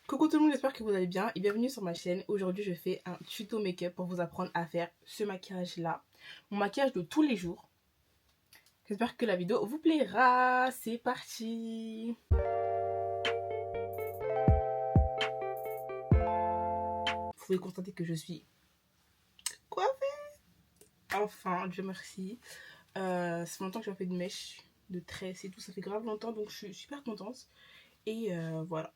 Coucou tout le monde, j'espère que vous allez bien et bienvenue sur ma chaîne. Aujourd'hui je fais un tuto make-up pour vous apprendre à faire ce maquillage là. Mon maquillage de tous les jours. J'espère que la vidéo vous plaira. C'est parti. Vous pouvez constater que je suis coiffée. Enfin, Dieu merci. Ça fait longtemps que j'ai fait de mèches, de tresses et tout. Ça fait grave longtemps donc je suis super contente. Et voilà.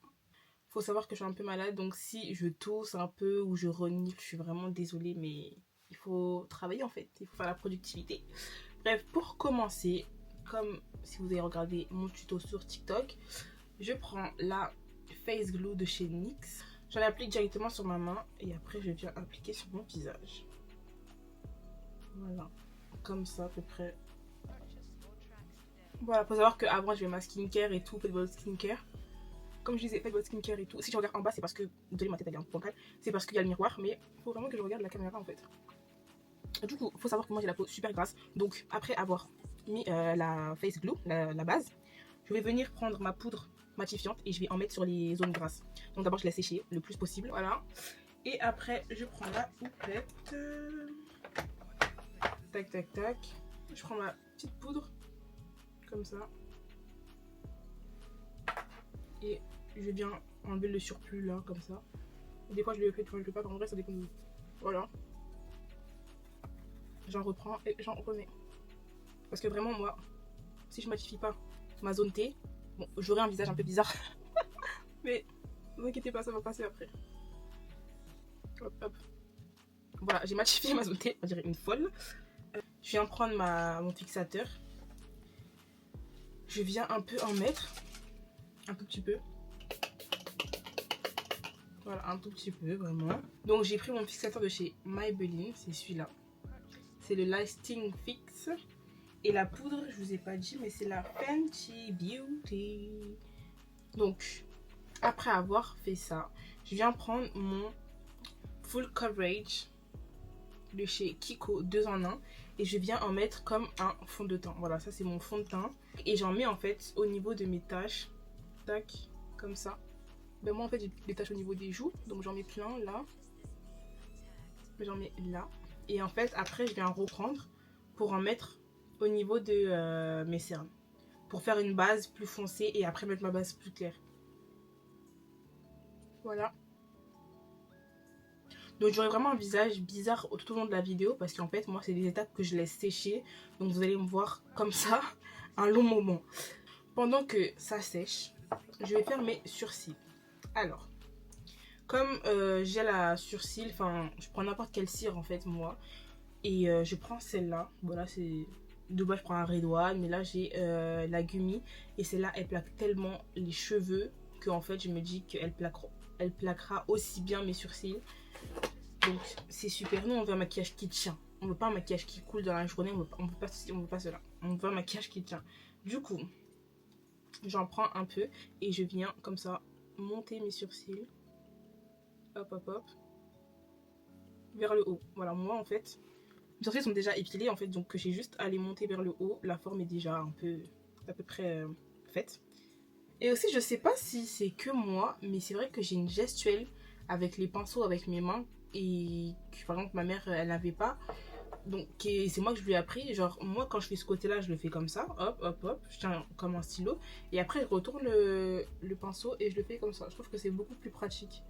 Faut savoir que je suis un peu malade, donc si je tousse un peu ou je renifle, je suis vraiment désolée, mais il faut travailler en fait, il faut faire la productivité. Bref, pour commencer, comme si vous avez regardé mon tuto sur TikTok, je prends la Face Glue de chez NYX. J'en applique directement sur ma main et après je viens appliquer sur mon visage. Voilà, comme ça à peu près. Voilà, faut savoir qu'avant je fais ma skincare et tout, fait de votre skincare. Comme je disais, faites votre skincare et tout. Si je regarde en bas, c'est parce que, désolé, ma tête elle est un peu frontale, c'est parce qu'il y a le miroir, mais il faut vraiment que je regarde la caméra en fait. Du coup, il faut savoir que moi j'ai la peau super grasse, donc après avoir mis la face glue, la base, je vais venir prendre ma poudre matifiante et je vais en mettre sur les zones grasses. Donc d'abord je laisse sécher le plus possible, voilà. Et après je prends la houppette, tac tac tac, je prends ma petite poudre, comme ça. Et je viens enlever le surplus là, comme ça. Des fois je le fais, des fois je le fais pas, en vrai ça dépend de vous. Voilà. J'en reprends et j'en remets. Parce que vraiment moi, si je matifie pas ma zone T, bon, j'aurai un visage un peu bizarre. Mais ne vous inquiétez pas, ça va passer après. Hop hop. Voilà, j'ai matifié ma zone T, on dirait une folle. Je viens prendre mon fixateur. Je viens un peu en mettre. Un tout petit peu. Voilà, un tout petit peu, vraiment. Donc j'ai pris mon fixateur de chez Maybelline, c'est celui-là. C'est le Lasting Fix. Et la poudre, je vous ai pas dit, mais c'est la Fenty Beauty. Donc, après avoir fait ça, je viens prendre mon Full Coverage de chez Kiko 2 en 1 et je viens en mettre comme un fond de teint. Voilà, ça c'est mon fond de teint. Et j'en mets en fait au niveau de mes taches. Tac, comme ça. Ben moi en fait j'ai des taches au niveau des joues, donc j'en mets plein là. J'en mets là. Et en fait après je viens reprendre pour en mettre au niveau de mes cernes. Pour faire une base plus foncée et après mettre ma base plus claire. Voilà. Donc j'aurai vraiment un visage bizarre tout au long de la vidéo parce qu'en fait moi c'est des étapes que je laisse sécher. Donc vous allez me voir comme ça un long moment. Pendant que ça sèche, je vais faire mes sourcils. Alors, comme j'ai la sourcil, enfin je prends n'importe quelle cire en fait moi. Et je prends celle-là. Voilà, c'est... De base je prends un Red One, mais là j'ai la Gumi. Et celle-là elle plaque tellement les cheveux que en fait je me dis qu'elle plaquera aussi bien mes sourcils. Donc c'est super. Nous on veut un maquillage qui tient. On veut pas un maquillage qui coule dans la journée. On veut pas cela. On veut un maquillage qui tient. Du coup, j'en prends un peu et je viens comme ça monter mes sourcils. Hop hop hop. Vers le haut. Voilà, moi en fait, mes sourcils sont déjà épilés en fait, donc j'ai juste à les monter vers le haut. La forme est déjà un peu à peu près faite. Et aussi je sais pas si c'est que moi, mais c'est vrai que j'ai une gestuelle avec les pinceaux avec mes mains et que, par exemple ma mère elle n'avait pas, donc c'est moi que je lui ai appris. Genre moi quand je fais ce côté là je le fais comme ça, hop hop hop, je tiens comme un stylo et après je retourne le pinceau et je le fais comme ça. Je trouve que c'est beaucoup plus pratique.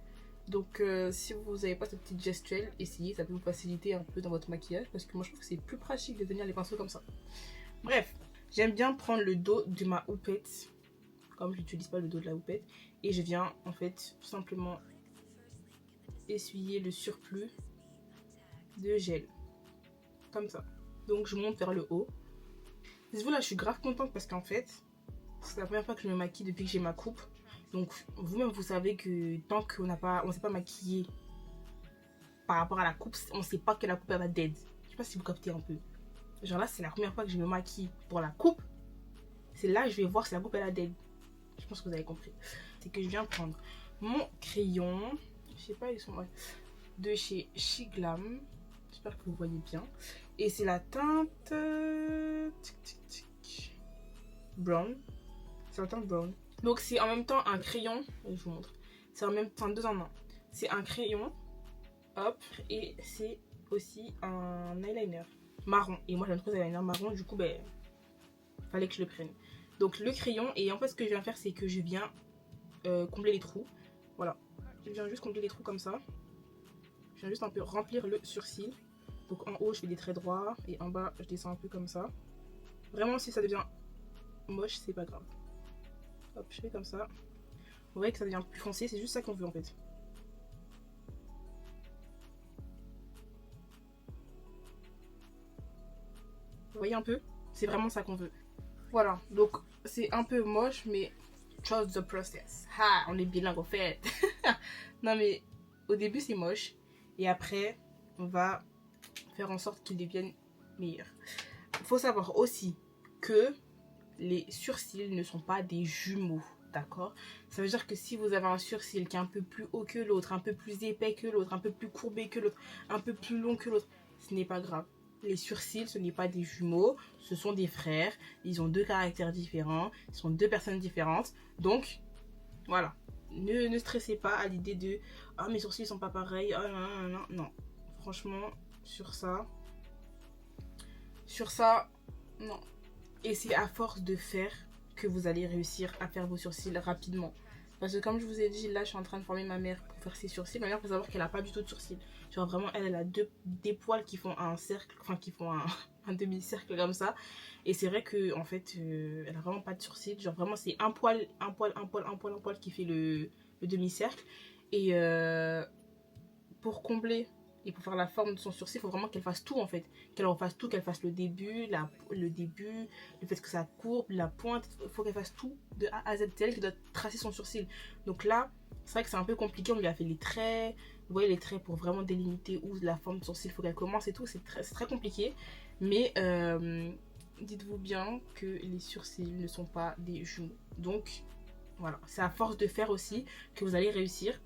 Donc si vous n'avez pas cette petite gestuelle, essayez, ça peut vous faciliter un peu dans votre maquillage parce que moi je trouve que c'est plus pratique de tenir les pinceaux comme ça. Bref, j'aime bien prendre le dos de ma houppette, comme je n'utilise pas le dos de la houppette, et je viens en fait tout simplement essuyer le surplus de gel, comme ça. Donc je monte vers le haut. Dites-vous là, je suis grave contente parce qu'en fait, c'est la première fois que je me maquille depuis que j'ai ma coupe. Donc vous-même vous savez que tant qu'on on s'est pas maquillé par rapport à la coupe, on sait pas que la coupe elle va dead. Je sais pas si vous captez un peu. Genre là c'est la première fois que je me maquille pour la coupe. C'est là que je vais voir si la coupe elle a dead. Je pense que vous avez compris. C'est que je viens prendre mon crayon. Je sais pas, ils sont... Ouais, de chez Shiglam. J'espère que vous voyez bien. Et c'est la teinte... Brown. C'est la teinte brown. Donc c'est en même temps un crayon. Je vous montre. C'est en même temps 2 en 1. C'est un crayon, hop, et c'est aussi un eyeliner marron. Et moi j'aime trop les eyeliner marron, du coup ben fallait que je le prenne. Donc le crayon, et en fait ce que je viens faire c'est que je viens combler les trous. Voilà, je viens juste combler les trous comme ça. Je viens juste un peu remplir le sourcil. Donc en haut je fais des traits droits et en bas je descends un peu comme ça. Vraiment si ça devient moche c'est pas grave. Hop, je fais comme ça. Vous voyez que ça devient plus foncé, c'est juste ça qu'on veut en fait. Vous voyez un peu? C'est vraiment ça qu'on veut. Voilà, donc c'est un peu moche mais trust the process. Ha, on est bilingue en fait. Non mais au début c'est moche et après on va faire en sorte qu'il devienne meilleur. Il faut savoir aussi que les sourcils ne sont pas des jumeaux, d'accord? Ça veut dire que si vous avez un sourcil qui est un peu plus haut que l'autre, un peu plus épais que l'autre, un peu plus courbé que l'autre, un peu plus long que l'autre, ce n'est pas grave. Les sourcils, ce n'est pas des jumeaux, ce sont des frères. Ils ont 2 caractères différents, ils sont 2 personnes différentes. Donc, voilà. Ne stressez pas à l'idée de « Ah, mes sourcils sont pas pareils. Oh, non, non, non. » Non. Franchement, sur ça, non. Et c'est à force de faire que vous allez réussir à faire vos sourcils rapidement. Parce que comme je vous ai dit, là je suis en train de former ma mère pour faire ses sourcils. Ma mère, il faut savoir qu'elle n'a pas du tout de sourcils. Genre vraiment, elle a des poils qui font un cercle, enfin qui font un demi-cercle comme ça. Et c'est vrai que en fait, elle a vraiment pas de sourcils. Genre vraiment, c'est un poil qui fait le demi-cercle. Et pour combler et pour faire la forme de son sourcil, il faut vraiment qu'elle fasse tout en fait. Qu'elle refasse tout, qu'elle fasse le début, le fait que ça courbe, la pointe. Il faut qu'elle fasse tout de A à Z. C'est elle qui doit tracer son sourcil. Donc là, c'est vrai que c'est un peu compliqué. On lui a fait les traits. Vous voyez les traits pour vraiment délimiter où la forme de sourcil, il faut qu'elle commence et tout. C'est très compliqué. Mais dites-vous bien que les sourcils ne sont pas des jumeaux. Donc voilà, c'est à force de faire aussi que vous allez réussir.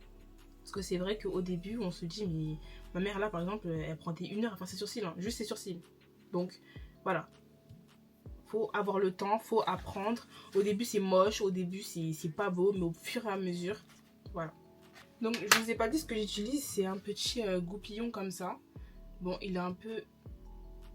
Parce que c'est vrai qu'au début, on se dit, mais ma mère là, par exemple, elle prend 1 heure à faire ses sourcils, hein, juste ses sourcils. Donc, voilà. Faut avoir le temps, faut apprendre. Au début, c'est moche, au début, c'est pas beau, mais au fur et à mesure, voilà. Donc, je vous ai pas dit ce que j'utilise, c'est un petit goupillon comme ça. Bon, il est un peu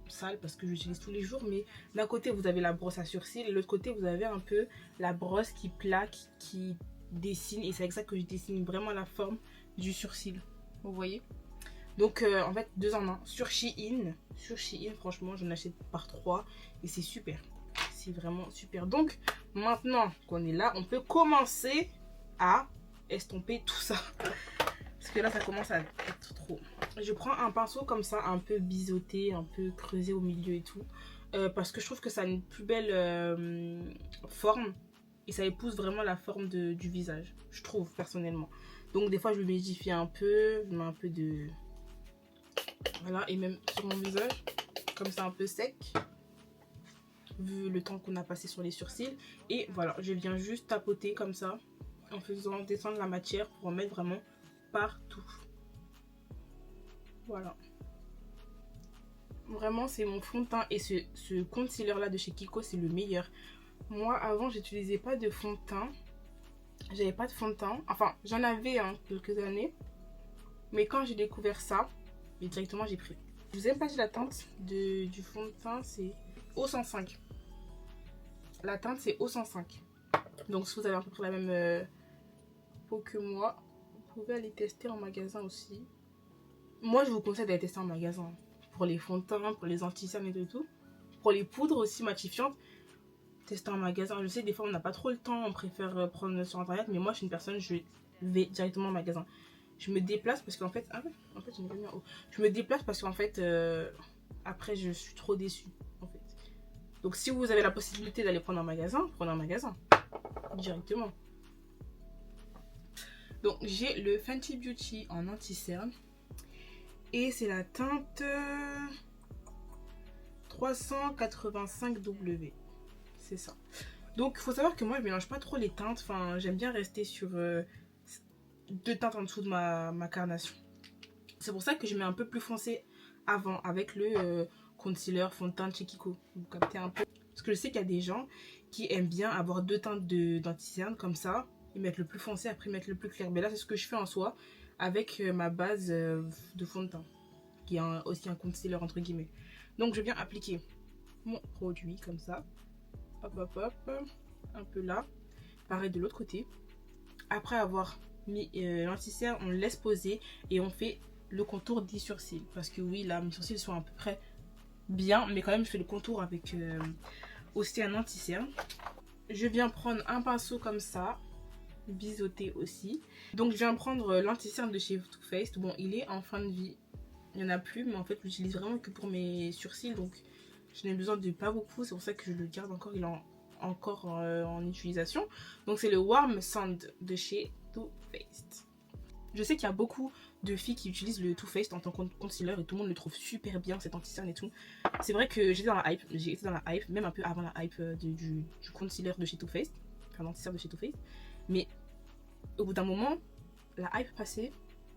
sale parce que j'utilise tous les jours, mais d'un côté, vous avez la brosse à sourcils, et de l'autre côté, vous avez un peu la brosse qui plaque, qui dessine, et c'est avec ça que je dessine vraiment la forme du sourcil, vous voyez. Donc en fait 2 en 1 sur Shein, franchement j'en achète par 3 et c'est super, c'est vraiment super. Donc maintenant qu'on est là, on peut commencer à estomper tout ça parce que là ça commence à être trop. Je prends un pinceau comme ça, un peu biseauté, un peu creusé au milieu et tout, parce que je trouve que ça a une plus belle forme et ça épouse vraiment la forme du visage, je trouve personnellement. Donc des fois je le médifie un peu, je mets un peu de... Voilà, et même sur mon visage, comme ça un peu sec, vu le temps qu'on a passé sur les sourcils. Et voilà, je viens juste tapoter comme ça, en faisant descendre la matière pour en mettre vraiment partout. Voilà. Vraiment, c'est mon fond de teint. Et ce concealer là de chez Kiko, c'est le meilleur. Moi, avant, j'utilisais pas de fond de teint. J'avais pas de fond de teint. Enfin, j'en avais quelques années. Mais quand j'ai découvert ça, directement j'ai pris. Je vous ai pas dit la teinte du fond de teint, c'est O105. La teinte c'est O105. Donc si vous avez à peu près la même peau que moi, vous pouvez aller tester en magasin aussi. Moi je vous conseille d'aller tester en magasin. Pour les fonds de teint, pour les anti-cernes et tout. Pour les poudres aussi matifiantes, tester en magasin. Je sais des fois on n'a pas trop le temps, on préfère prendre sur internet. Mais moi je suis une personne, je vais directement au magasin. Je me déplace parce qu'en fait... Ah ouais, en fait, je n'ai pas mis en haut. Je me déplace parce qu'en fait, après, je suis trop déçue, en fait. Donc, si vous avez la possibilité d'aller prendre un magasin, prenez un magasin. Directement. Donc, j'ai le Fenty Beauty en anti-cerne. Et c'est la teinte 385W. C'est ça. Donc, il faut savoir que moi, je mélange pas trop les teintes. Enfin, j'aime bien rester sur... 2 teintes en dessous de ma carnation. C'est pour ça que je mets un peu plus foncé avant avec le concealer fond de teint de chez Kiko. Vous captez un peu. Parce que je sais qu'il y a des gens qui aiment bien avoir 2 teintes d'anti-cerne comme ça. et mettre le plus foncé, après mettre le plus clair. Mais là, c'est ce que je fais en soi avec ma base de fond de teint, qui est aussi un concealer entre guillemets. Donc, je viens appliquer mon produit comme ça. Hop, hop, hop. Un peu là. Pareil de l'autre côté. Après avoir mis l'anti-cerne, on le laisse poser et on fait le contour des sourcils. Parce que oui, là, mes sourcils sont à peu près bien, mais quand même, je fais le contour avec aussi un anti-cerne. Je viens prendre un pinceau comme ça, biseauté aussi. Donc, je viens prendre l'anti-cerne de chez Too Faced. Bon, il est en fin de vie. Il n'y en a plus, mais en fait, je l'utilise vraiment que pour mes sourcils. Donc, je n'ai besoin de pas beaucoup. C'est pour ça que je le garde encore. Il est encore en utilisation. Donc, c'est le Warm Sand de chez Too Faced. Je sais qu'il y a beaucoup de filles qui utilisent le Too Faced en tant que concealer et tout le monde le trouve super bien, cet anti-cerne et tout. C'est vrai que j'étais dans la hype, même un peu avant la hype du concealer de chez Too Faced, enfin l'anti-cerne de chez Too Faced. Mais au bout d'un moment, la hype passée,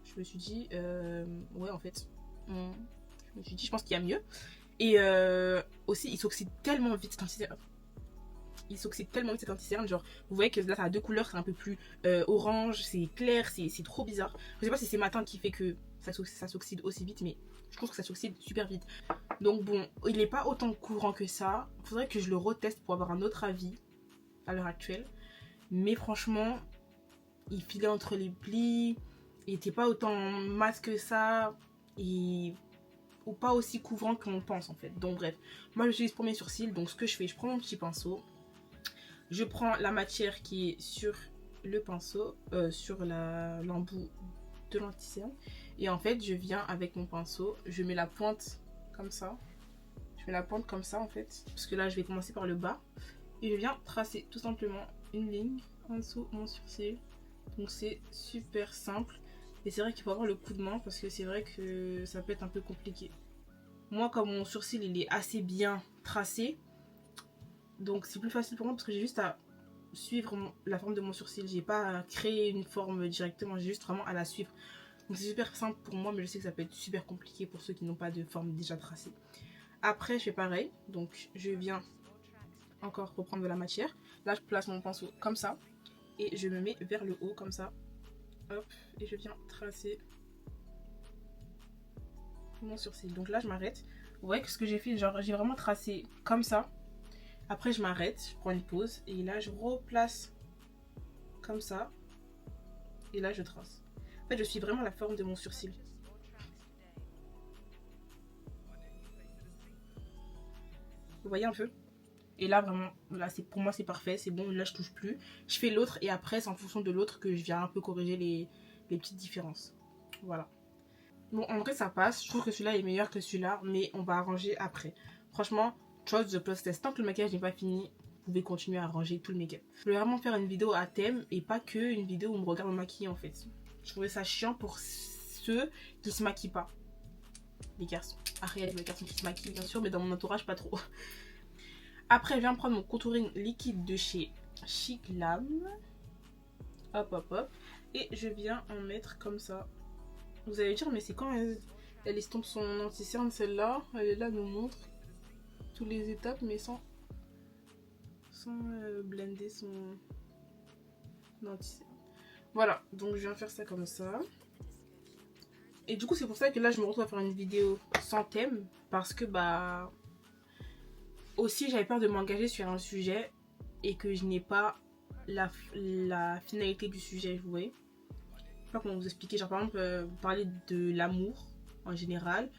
je me suis dit, ouais en fait, je pense qu'il y a mieux. Et aussi, il s'oxyde tellement vite cet anti-cerne. Genre vous voyez que là ça a deux couleurs, c'est un peu plus orange, c'est clair, c'est trop bizarre. Je sais pas si c'est ma teinte qui fait que ça s'oxyde aussi vite, mais je trouve que ça s'oxyde super vite. Donc bon, il n'est pas autant courant que ça. Faudrait que je le reteste pour avoir un autre avis à l'heure actuelle. Mais franchement, il filait entre les plis, il était pas autant mat que ça, ou pas aussi couvrant qu'on pense en fait. Donc bref, moi j'utilise pour mes sourcils, donc ce que je fais, je prends mon petit pinceau. Je prends la matière qui est sur le pinceau, sur l'embout de l'anti-cerne. Et en fait, je viens avec mon pinceau, je mets la pointe comme ça. Je mets la pointe comme ça en fait. Parce que là, je vais commencer par le bas. Et je viens tracer tout simplement une ligne en dessous de mon sourcil. Donc c'est super simple. Et c'est vrai qu'il faut avoir le coup de main parce que c'est vrai que ça peut être un peu compliqué. Moi, comme mon sourcil il est assez bien tracé, donc c'est plus facile pour moi parce que j'ai juste à suivre la forme de mon sourcil. J'ai pas à créer une forme directement, j'ai juste vraiment à la suivre. Donc c'est super simple pour moi, mais je sais que ça peut être super compliqué pour ceux qui n'ont pas de forme déjà tracée. Après je fais pareil, donc je viens encore reprendre de la matière. Là je place mon pinceau comme ça et je me mets vers le haut comme ça. Hop, et je viens tracer mon sourcil. Donc là je m'arrête. Vous voyez que ce que j'ai fait, genre j'ai vraiment tracé comme ça. Après je m'arrête, je prends une pause et là je replace comme ça et là je trace. En fait je suis vraiment la forme de mon sourcil. Vous voyez un peu? Et là vraiment, là pour moi c'est parfait, c'est bon, là je touche plus. Je fais l'autre et après c'est en fonction de l'autre que je viens un peu corriger les petites différences. Voilà. Bon en vrai ça passe, je trouve que celui-là est meilleur que celui-là, mais on va arranger après. Franchement, trust the process. Tant que le maquillage n'est pas fini, vous pouvez continuer à arranger tout le make-up. Je voulais vraiment faire une vidéo à thème et pas que une vidéo où on me regarde me maquiller en fait. Je trouvais ça chiant pour ceux qui se maquillent pas. Les garçons. Après il y a des garçons qui se maquillent bien sûr, mais dans mon entourage pas trop. Après je viens prendre mon contouring liquide de chez Chic Glam. Hop hop hop. Et je viens en mettre comme ça. Vous allez dire mais c'est quand elle estompe son anti-cerne celle-là. Elle est là, nous montre toutes les étapes mais sans blender son anti-cerne. Voilà, donc je viens faire ça comme ça. Et du coup c'est pour ça que là je me retrouve à faire une vidéo sans thème. Parce que bah... aussi j'avais peur de m'engager sur un sujet et que je n'ai pas la finalité du sujet, vous voyez. Je sais pas comment vous expliquer, genre par exemple parler de l'amour en général,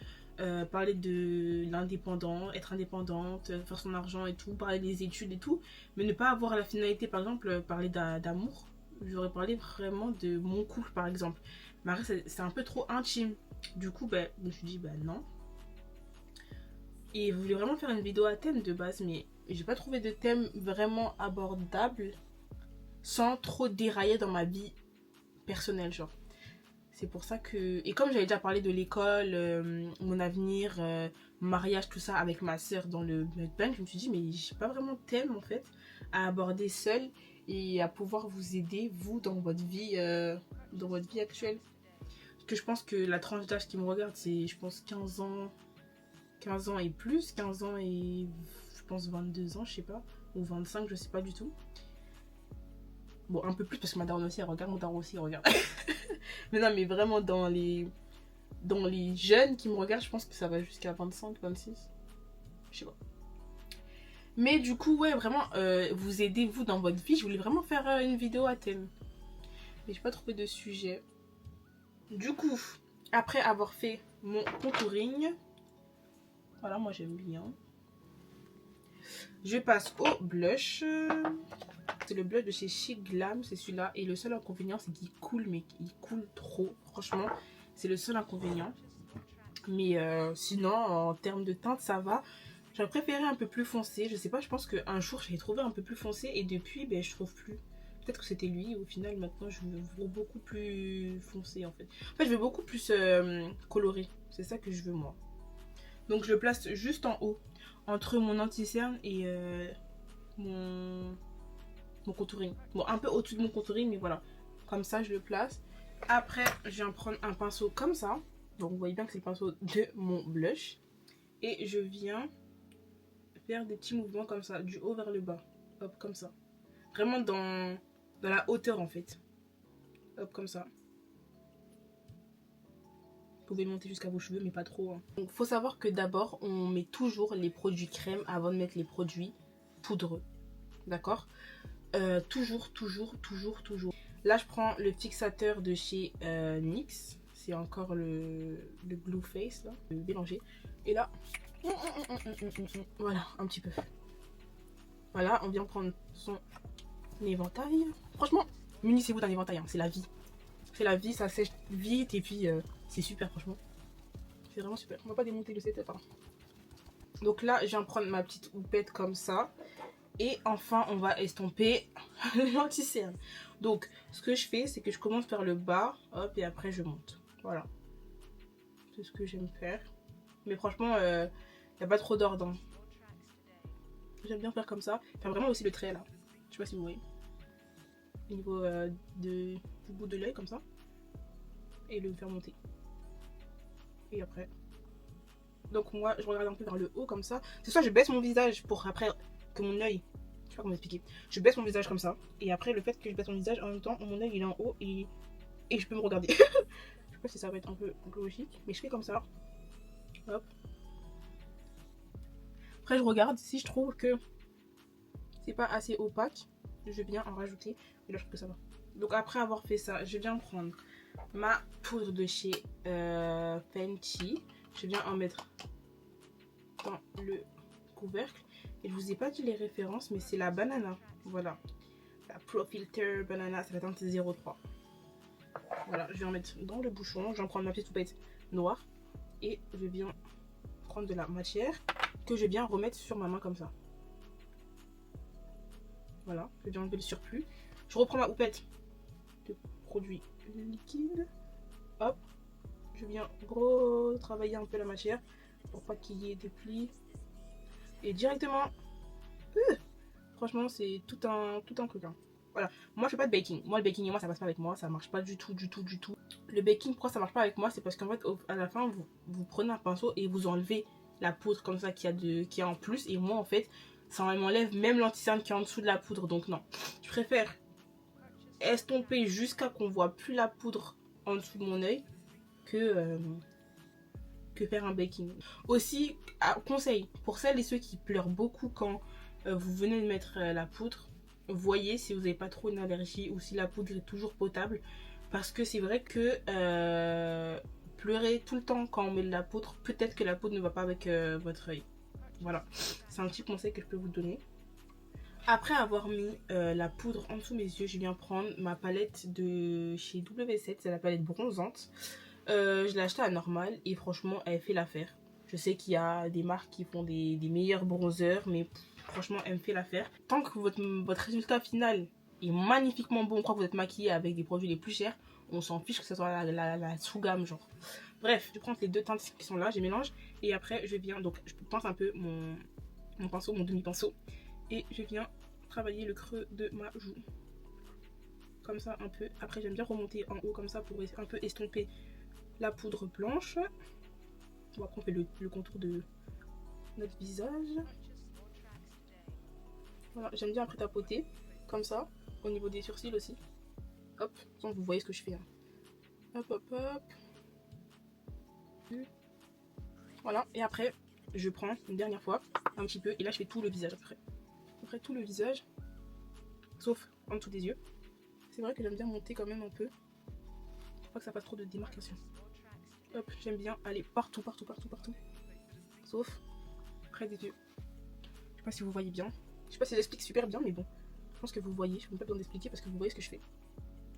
parler de l'indépendant, être indépendante, faire son argent et tout, parler des études et tout, mais ne pas avoir la finalité, par exemple parler d'amour. J'aurais parlé vraiment de mon couple par exemple, mais après c'est un peu trop intime, du coup bah, je me suis dit bah non. Et je voulais vraiment faire une vidéo à thème de base, mais j'ai pas trouvé de thème vraiment abordable sans trop dérailler dans ma vie personnelle, genre. C'est pour ça que... Et comme j'avais déjà parlé de l'école, mon avenir, mariage, tout ça avec ma soeur dans le mukbang, je me suis dit mais j'ai pas vraiment de thème en fait à aborder seule et à pouvoir vous aider, vous, dans votre vie actuelle. Parce que je pense que la tranche d'âge qui me regarde, c'est je pense 15 ans et plus, 15 ans et je pense 22 ans, je sais pas, ou 25, je sais pas du tout. Bon, un peu plus parce que ma daronne aussi, elle regarde, mon daron aussi, il regarde. Mais non, mais vraiment, dans les jeunes qui me regardent, je pense que ça va jusqu'à 25, 26. Je sais pas. Mais du coup, ouais, vraiment, vous aidez, vous, dans votre vie. Je voulais vraiment faire une vidéo à thème. Mais j'ai pas trouvé de sujet. Du coup, après avoir fait mon contouring, voilà, moi j'aime bien. Je passe au blush. C'est le blush de chez Chic Glam, c'est celui-là. Et le seul inconvénient, c'est qu'il coule, mais il coule trop. Franchement, c'est le seul inconvénient. Mais sinon, en termes de teinte, ça va. J'aurais préféré un peu plus foncé. Je sais pas, je pense qu'un jour, j'avais trouvé un peu plus foncé. Et depuis, ben, je trouve plus. Peut-être que c'était lui. Au final, maintenant, je veux beaucoup plus foncé, en fait. En fait, je veux beaucoup plus coloré. C'est ça que je veux, moi. Donc, je le place juste en haut. Entre mon anti-cerne et mon contouring. Bon, un peu au-dessus de mon contouring, mais voilà. Comme ça, je le place. Après, je viens prendre un pinceau comme ça. Donc, vous voyez bien que c'est le pinceau de mon blush. Et je viens faire des petits mouvements comme ça, du haut vers le bas. Hop, comme ça. Vraiment dans la hauteur, en fait. Hop, comme ça. Vous pouvez monter jusqu'à vos cheveux, mais pas trop. Hein. Donc, faut savoir que d'abord, on met toujours les produits crème avant de mettre les produits poudreux. D'accord ? Toujours. Là, je prends le fixateur de chez NYX. C'est encore le Blue Face, là. Le mélanger. Et là, voilà, un petit peu. Voilà, on vient prendre son éventail. Franchement, munissez-vous d'un éventail, hein, c'est la vie. C'est la vie, ça sèche vite et puis c'est super, franchement. C'est vraiment super. On va pas démonter le setup. Hein. Donc là, je viens prendre ma petite houppette comme ça. Et enfin, on va estomper l'anti-cerne. Donc, ce que je fais, c'est que je commence par le bas, hop, et après je monte. Voilà. C'est ce que j'aime faire. Mais franchement, il n'y a pas trop d'ordre. Hein. J'aime bien faire comme ça. Faire vraiment aussi le trait là. Je sais pas si vous voyez. Au niveau du bout de l'œil, comme ça. Et le faire monter. Et après. Donc moi, je regarde un peu vers le haut comme ça. C'est ça, je baisse mon visage pour après que mon œil. Je sais pas comment expliquer. Je baisse mon visage comme ça. Et après, le fait que je baisse mon visage, en même temps, mon œil il est en haut et je peux me regarder. Je sais pas si ça va être un peu logique. Mais je fais comme ça. Hop. Après, je regarde. Si je trouve que c'est pas assez opaque, je viens en rajouter. Et là, je trouve que ça va. Donc après avoir fait ça, je viens prendre ma poudre de chez Fenty. Je viens en mettre dans le couvercle. Et je vous ai pas dit les références, mais c'est la banana. Voilà. La Pro Filter Banana, c'est la teinte 03. Voilà, je vais en mettre dans le bouchon. J'en prends ma petite houppette noire. Et je viens prendre de la matière que je viens remettre sur ma main comme ça. Voilà, je viens enlever le surplus. Je reprends ma houppette de produit liquide. Hop, je viens retravailler un peu la matière pour pas qu'il y ait des plis. Et directement, franchement, c'est tout un truc. Hein. Voilà, moi je fais pas de baking. Moi le baking et moi ça passe pas avec moi, ça marche pas du tout. Le baking, pourquoi ça marche pas avec moi? C'est parce qu'en fait, à la fin, vous prenez un pinceau et vous enlevez la poudre comme ça qu'il y a en plus. Et moi en fait, ça m'enlève même l'anti-cerne qui est en dessous de la poudre. Donc non, je préfère estomper jusqu'à qu'on voit plus la poudre en dessous de mon œil que faire un baking. Aussi, conseil, pour celles et ceux qui pleurent beaucoup quand vous venez de mettre la poudre, voyez si vous n'avez pas trop une allergie ou si la poudre est toujours potable. Parce que c'est vrai que pleurer tout le temps quand on met de la poudre, peut-être que la poudre ne va pas avec votre œil. Voilà, c'est un petit conseil que je peux vous donner. Après avoir mis la poudre en dessous de mes yeux, je viens prendre ma palette de chez W7, c'est la palette bronzante. Je l'ai achetée à Normal et franchement, elle fait l'affaire. Je sais qu'il y a des marques qui font des meilleurs bronzers, mais franchement, elle me fait l'affaire. Tant que votre résultat final est magnifiquement bon, on croit que vous êtes maquillé avec des produits les plus chers, on s'en fiche que ce soit la sous-gamme, genre. Bref, je prends les deux teintes qui sont là, je mélange et après, je viens, donc je pince un peu mon pinceau, mon demi-pinceau. Et je viens travailler le creux de ma joue. Comme ça un peu. Après j'aime bien remonter en haut comme ça pour un peu estomper la poudre blanche. Bon, après on fait le contour de notre visage. Voilà, j'aime bien après tapoter. Comme ça. au niveau des sourcils aussi. Hop, donc vous voyez ce que je fais. Hein. Hop, hop, hop. Voilà, et après, je prends une dernière fois, un petit peu, et là je fais tout le visage après. Après tout le visage, sauf en dessous des yeux. C'est vrai que j'aime bien monter quand même un peu. Faut pas que ça fasse trop de démarcation. Hop, j'aime bien aller partout, partout, partout, partout. Sauf près des yeux. Je sais pas si vous voyez bien. Je sais pas si j'explique super bien, mais bon. Je pense que vous voyez. Je n'ai pas besoin d'expliquer parce que vous voyez ce que je fais.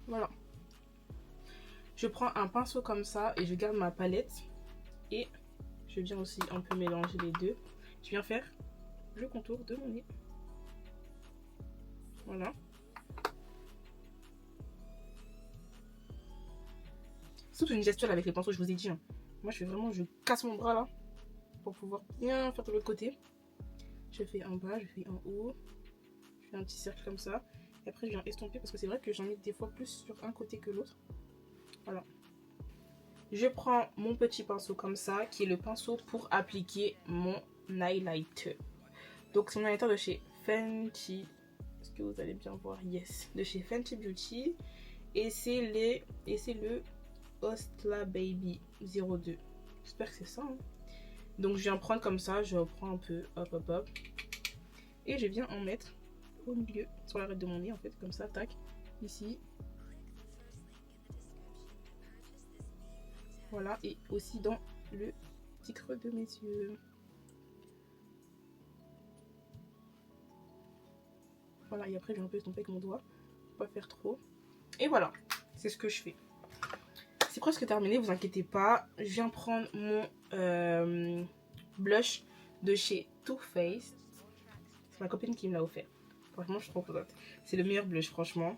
Voilà. Je prends un pinceau comme ça et je garde ma palette. Et je viens aussi un peu mélanger les deux. Je viens faire le contour de mon nez. Voilà. C'est toute une gestuelle avec les pinceaux, je vous ai dit. Hein. Moi, je fais vraiment, je casse mon bras là. Pour pouvoir bien faire de l'autre côté. Je fais en bas, je fais en haut. Je fais un petit cercle comme ça. Et après, je viens estomper parce que c'est vrai que j'en mets des fois plus sur un côté que l'autre. Voilà. Je prends mon petit pinceau comme ça, qui est le pinceau pour appliquer mon highlighter. Donc, c'est mon highlighter de chez Fenty. Est-ce que vous allez bien voir? Yes. De chez Fenty Beauty. Et c'est le Hostla Baby 02. J'espère que c'est ça. Hein. Donc, je viens prendre comme ça. Je reprends un peu. Hop, hop, hop. Et je viens en mettre au milieu, sur l'arête de mon nez en fait, comme ça, tac, ici. Voilà, et aussi dans le petit creux de mes yeux. Voilà, et après je vais un peu estomper avec mon doigt, pas faire trop. Et voilà, c'est ce que je fais. C'est presque terminé, vous inquiétez pas. Je viens prendre mon blush de chez Too Faced. C'est ma copine qui me l'a offert. Franchement, je suis trop contente. C'est le meilleur blush, franchement.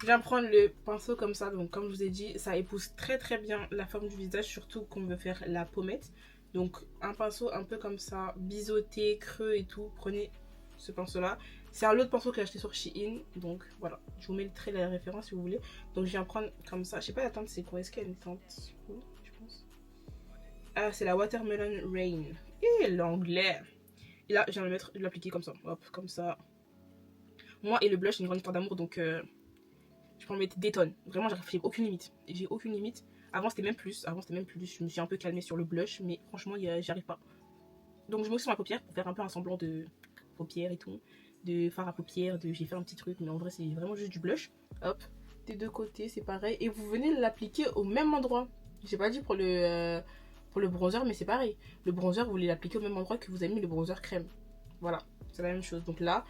Je viens prendre le pinceau comme ça. Donc, comme je vous ai dit, ça épouse très très bien la forme du visage. Surtout qu'on veut faire la pommette. Donc, un pinceau un peu comme ça, biseauté, creux et tout. Prenez ce pinceau-là. C'est un autre pinceau que j'ai acheté sur Shein. Donc, voilà. Je vous mettrai la référence si vous voulez. Donc, je viens prendre comme ça. Je sais pas la teinte, c'est quoi? Est-ce qu'il y a une teinte? Oui, je pense. Ah, c'est la Watermelon Rain. Et l'anglais. Et là, je viens l'appliquer comme ça. Hop, comme ça. Moi et le blush, c'est une grande histoire d'amour. Donc, je peux en mettre des tonnes. Vraiment, j'ai aucune limite. J'ai aucune limite. Avant, c'était même plus. Je me suis un peu calmée sur le blush. Mais franchement, j'y arrive pas. Donc, je mets aussi sur ma paupière pour faire un peu un semblant de paupière et tout. De fard à paupières. J'ai fait un petit truc. Mais en vrai, c'est vraiment juste du blush. Hop. Des deux côtés, c'est pareil. Et vous venez l'appliquer au même endroit. J'ai pas dit pour le bronzer, mais c'est pareil. Le bronzer, vous voulez l'appliquer au même endroit que vous avez mis le bronzer crème. Voilà. C'est la même chose. Donc là,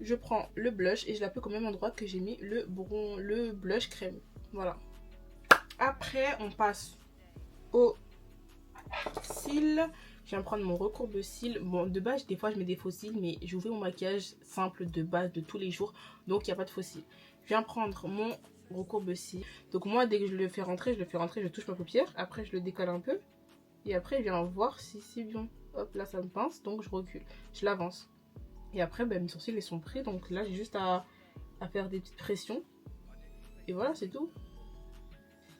je prends le blush et je l'applique au même endroit que j'ai mis le blush crème. Voilà. Après, on passe au cils. Je viens prendre mon recourbe cils. Bon, de base, des fois, je mets des faux cils, mais je fais mon maquillage simple de base de tous les jours. Donc, il n'y a pas de faux cils. Je viens prendre mon recourbe cils. Donc, moi, dès que je le fais rentrer, je touche ma paupière. Après, je le décolle un peu. Et après, je viens voir si c'est bon. Hop, là, ça me pince. Donc, je recule. Je l'avance. Et après, ben, mes sourcils, ils sont prêts. Donc là, j'ai juste à faire des petites pressions. Et voilà, c'est tout.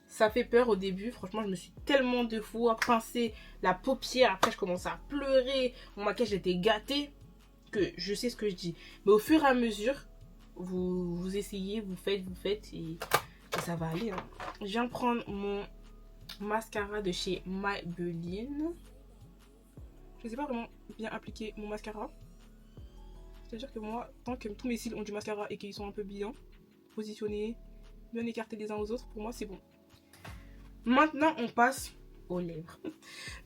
Ça fait peur au début. Franchement, je me suis tellement de fois pincé la paupière. Après, je commençais à pleurer. Mon maquillage était gâté. Que je sais ce que je dis. Mais au fur et à mesure, vous essayez, vous faites. Et ça va aller. Hein. Je viens prendre mon mascara de chez Maybelline. Je ne sais pas vraiment bien appliquer mon mascara. C'est-à-dire que moi, tant que tous mes cils ont du mascara et qu'ils sont un peu bien positionnés, bien écartés les uns aux autres, pour moi c'est bon. Maintenant, on passe aux lèvres.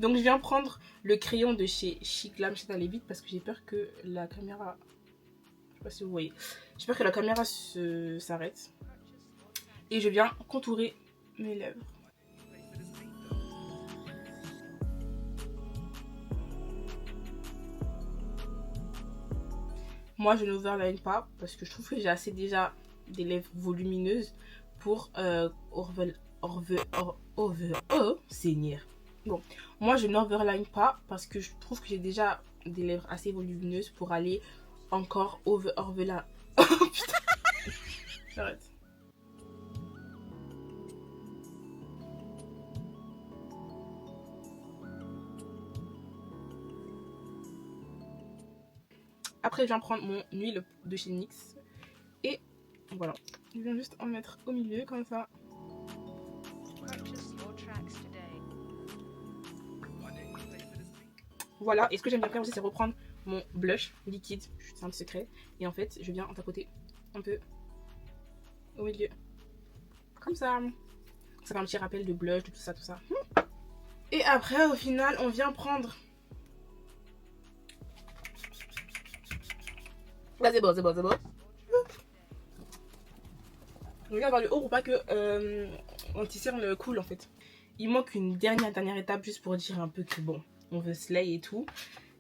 Donc, je viens prendre le crayon de chez Chic Glam. Je vais aller vite parce que j'ai peur que la caméra... Je sais pas si vous voyez. J'ai peur que la caméra s'arrête. Et je viens contourer mes lèvres. Moi, je n'overline pas parce que je trouve que j'ai assez déjà des lèvres volumineuses pour Seigneur. Bon, moi, je n'overline pas parce que je trouve que j'ai déjà des lèvres assez volumineuses pour aller encore overline. Oh putain, j'arrête. Après, je viens prendre mon huile de chez NYX. Voilà. Je viens juste en mettre au milieu comme ça. Voilà, et ce que j'aime bien faire aussi, c'est reprendre mon blush liquide, c'est un secret, et en fait, je viens en tapoter un peu au milieu, comme ça. Ça fait un petit rappel de blush, de tout ça, tout ça. Et après, au final, on vient prendre... Là, c'est bon, c'est bon, c'est bon. Je regarde vers le haut pour pas que l'anti-cerne coule en fait. Il manque une dernière étape juste pour dire un peu que bon, on veut slay et tout.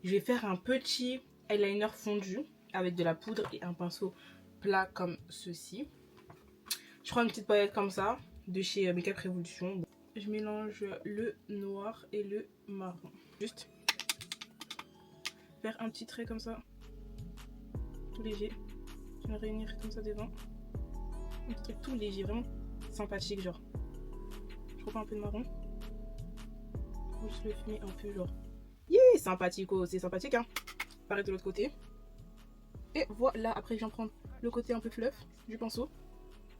Je vais faire un petit eyeliner fondu avec de la poudre et un pinceau plat comme ceci. Je prends une petite palette comme ça de chez Makeup Revolution. Je mélange le noir et le marron. Juste faire un petit trait comme ça, tout léger. Je vais réunir comme ça devant. Un petit truc tout léger, vraiment sympathique genre. Je reprends un peu de marron. Faut juste le fumer un peu genre. Yeah, sympathico, c'est sympathique hein. Pareil de l'autre côté. Et voilà, après je viens prendre le côté un peu fluff du pinceau.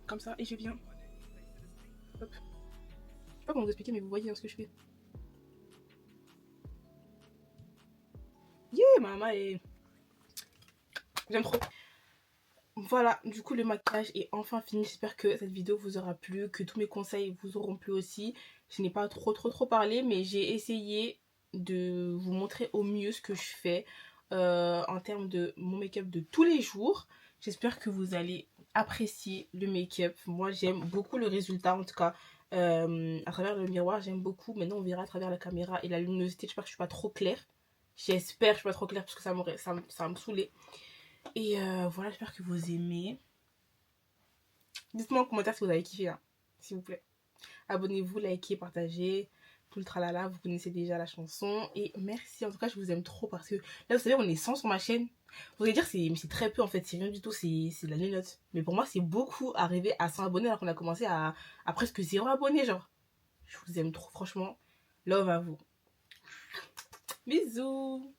Comme ça, et je viens. Hop. Je sais pas comment vous expliquer, mais vous voyez hein, ce que je fais. Yeah, maman et... J'aime trop. Voilà, du coup le maquillage est enfin fini. J'espère que cette vidéo vous aura plu, que tous mes conseils vous auront plu aussi. Je n'ai pas trop parlé, mais j'ai essayé de vous montrer au mieux ce que je fais en termes de mon make-up de tous les jours. J'espère que vous allez apprécier le make-up. Moi j'aime beaucoup le résultat, en tout cas à travers le miroir j'aime beaucoup. Maintenant on verra à travers la caméra et la luminosité. J'espère que je suis pas trop claire. J'espère que je suis pas trop claire parce que ça me saoulait. Et voilà, j'espère que vous aimez. Dites-moi en commentaire si vous avez kiffé, hein, s'il vous plaît. Abonnez-vous, likez, partagez, tout le tralala, vous connaissez déjà la chanson. Et merci, en tout cas, je vous aime trop parce que là, vous savez, on est 100 sur ma chaîne. Vous allez dire, c'est très peu en fait, c'est rien du tout, c'est de la note. Mais pour moi, c'est beaucoup arriver à 100 abonnés alors qu'on a commencé à presque 0 abonnés, genre. Je vous aime trop, franchement. Love à vous. Bisous.